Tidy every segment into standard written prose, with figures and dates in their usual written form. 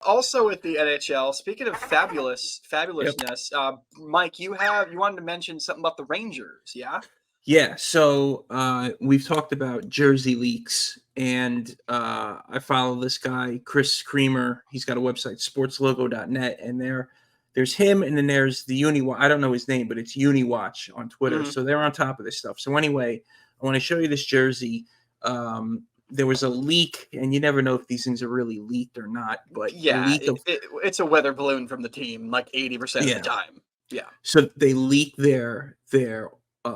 Also with the NHL, speaking of Yep. fabulousness, Mike, you wanted to mention something about the Rangers, yeah? Yeah, so we've talked about jersey leaks, and I follow this guy, Chris Creamer. He's got a website, sportslogo.net, and there's him, and then there's the Uniwatch. I don't know his name, but it's Uniwatch on Twitter. Hmm. So they're on top of this stuff. So anyway, I want to show you this jersey. There was a leak, and you never know if these things are really leaked or not, but a Yeah, leak of it's a weather balloon from the team, like 80% of the yeah. time. Yeah. So they leaked their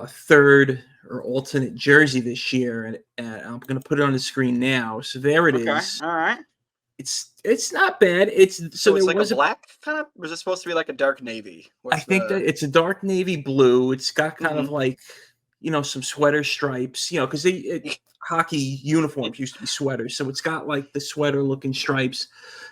third or alternate jersey this year, and I'm going to put it on the screen now. So there it Okay. is. All right. It's not bad. It's so So it's there like a was a black kind of. Was it supposed to be like a dark navy? I What's think that the? it's a dark navy blue. It's got kind Hmm. of like some sweater stripes. Because hockey uniforms used to be sweaters, so it's got like the sweater looking stripes.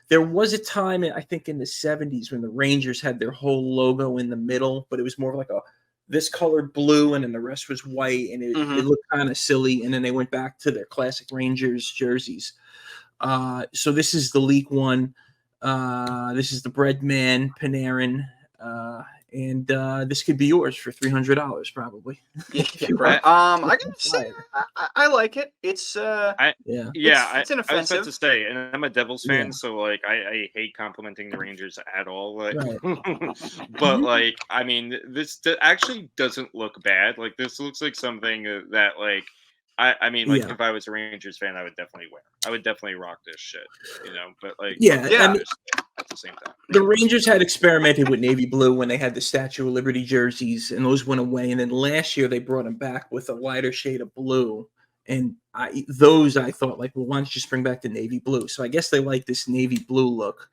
There was a time, I think, in the '70s when the Rangers had their whole logo in the middle, but it was more of like a this colored blue, and then the rest was white, and it Hmm. looked kind of silly. And then they went back to their classic Rangers jerseys. So this is the leak one. This is the Breadman Panarin. Uh, and this could be yours for $300 probably Yeah, if yeah, you right. want I gotta to say, buy it. I like it. It's I Yeah. yeah, it's I was about to inoffensive. say, and I'm a Devils Yeah. fan, so like I hate complimenting the Rangers at all. Like, Right. but like I mean, actually doesn't look bad. Like this looks like something that like I mean, like Yeah. if I was a Rangers fan, I would definitely wear. I would definitely rock this shit, you know. But like fuck Yeah. the I Yeah. mean, Rangers at the same time. the Rangers had experimented with navy blue when they had the Statue of Liberty jerseys, and those went away. And then last year they brought them back with a lighter shade of blue. And I thought like, well, why don't you just bring back the navy blue? So I guess they like this navy blue look.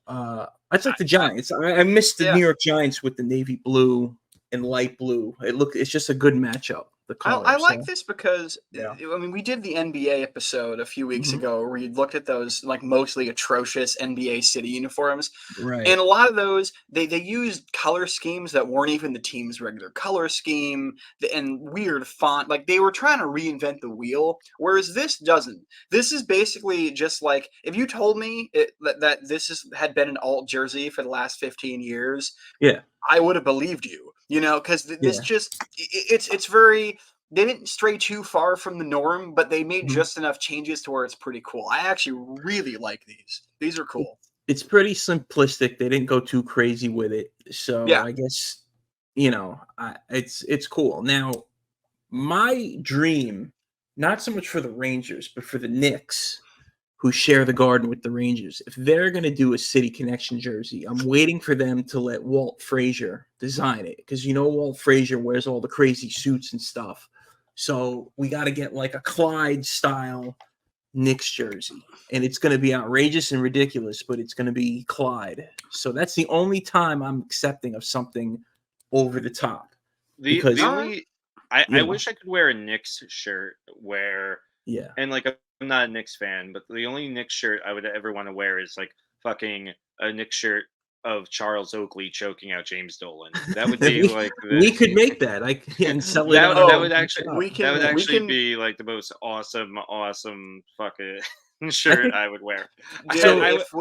It's like the I Giants. I missed the New yeah. York Giants with the navy blue and light blue. It's just a good matchup. The I colors. like So this because yeah. I mean we did the NBA episode a few weeks Mhm. ago where we looked at those like mostly atrocious NBA city uniforms, Right. and a lot of those they used color schemes that weren't even the team's regular color scheme, and weird font. Like they were trying to reinvent the wheel, whereas this doesn't. This is basically just like if you told me that had been an alt jersey for the last 15 years, Yeah. I would have believed you, because this Yeah. just it's very. They didn't stray too far from the norm, but they made Mhm. just enough changes to where it's pretty cool. I actually really like these. These are It, cool. it's pretty simplistic. They didn't go too crazy with it. So Yeah. I guess it's cool. Now, my dream, not so much for the Rangers, but for the Knicks, who share the garden with the Rangers. If they're going to do a City Connection jersey, I'm waiting for them to let Walt Frazier design it because Walt Frazier wears all the crazy suits and stuff. So we got to get like a Clyde style Knicks jersey, and it's going to be outrageous and ridiculous, but it's going to be Clyde. So that's the only time I'm accepting of something over the top The because All right. only I yeah, wish I could wear a Knicks shirt where yeah, and like I'm not a Knicks fan, but the only Knicks shirt I would ever want to wear is like fucking a Knicks shirt of Charles Oakley choking out James Dolan. That would be we like we the could make that and sell it that Oh, would on actually shop. Yeah, we that would can be like the most awesome fucking I shirt think I would wear. dude. so. I would If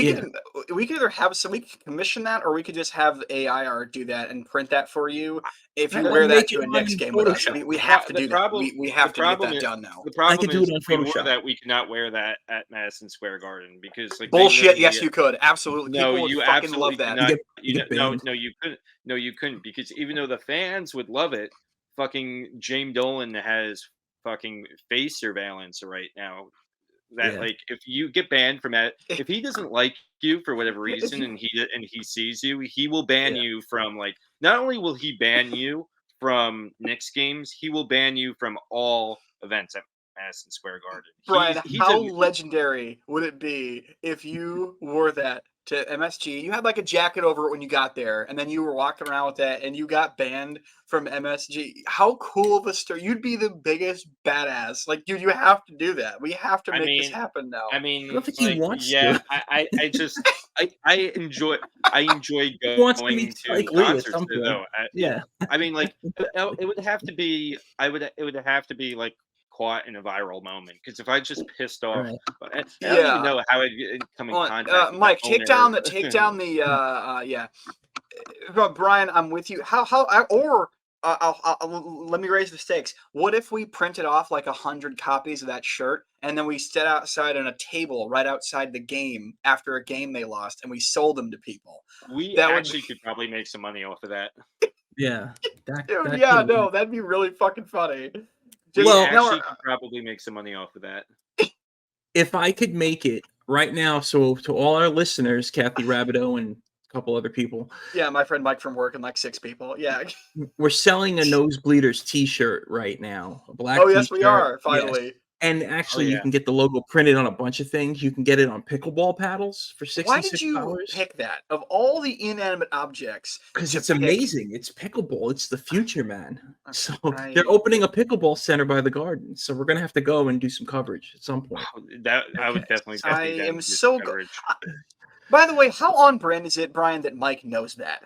Yeah, we could either have we could commission that, or we could just have AI art do that and print that for you. If you wear and that make to it a on Knicks game with us, Photoshop. we have to the do that. problem We the have to get problem that is done now. the I could problem do is it on if we wore Photoshop. that we cannot wear that at Madison Square Garden because like they Bullshit. literally Yes, you could. Absolutely. no, People would you fucking love absolutely that. You cannot. get you You know, get banned. no, you couldn't because even though the fans would love it, fucking James Dolan has fucking face surveillance right now. That Yeah, like if you get banned from that, if he doesn't like you for whatever If reason you, and he sees you, he will ban yeah, you from like not only will he ban you from Knicks games, he will ban you from all events at Madison Square Garden. Brian, He's how a legendary would it be if you wore that to MSG? You had like a jacket over it when you got there, and then you were walking around with that, and you got banned from MSG. How cool of a story! You'd be the biggest badass. Like, dude, you have to do that. We have to I make this mean, happen now. I don't think he like, wants yeah, to. I just, I enjoy He wants to going meet to Spike Lee at concerts some point. though. Yeah, I mean, like, it would have to be, it would have to be like caught in a viral moment. Because if I just pissed off, Right. I don't even Yeah. know how I'd come in contact with Mike, the take down owner. the yeah. Brian, I'm with you. Let me raise the stakes. What if we printed off like 100 copies of that shirt, and then we set outside on a table right outside the game after a game they lost, and we sold them to people? We That would actually could probably make some money off of that. Yeah. Dude, That yeah, could no, work. that'd be really fucking funny. We Just Well, now, actually could probably make some money off of that. if I could make it right now, so to all our listeners, Kathy Rabideau and a couple other people, yeah, my friend Mike from work and like 6 people. Yeah. we're selling a Nosebleeders T-shirt right now, a black Oh, yes, we T-shirt. are Yes, finally. and Oh actually, you yeah. can get the logo printed on a bunch of things. You can get it on pickleball paddles for Why did $66 you pick that? Of all the inanimate objects because to it's pick, amazing. It's pickleball. It's the future, man. So they're I opening a pickleball center by the garden. So we're gonna have to go and do some coverage at some point. That I would Okay. definitely So, I be down am to do so some coverage. By the way, how on brand is it, Brian, that Mike knows that?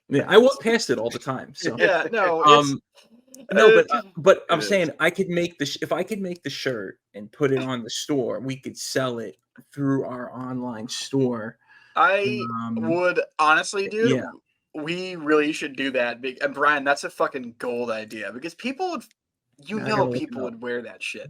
yeah, I walk past it all the time. So, Yeah, no, it's um, no, but It I'm is. saying I could make if I could make the shirt and put it on the store, we could sell it through our online store. I Um, would honestly, dude, yeah, we really should do that. And Brian, that's a fucking gold idea because people would, I gotta look it people up. would wear that shit.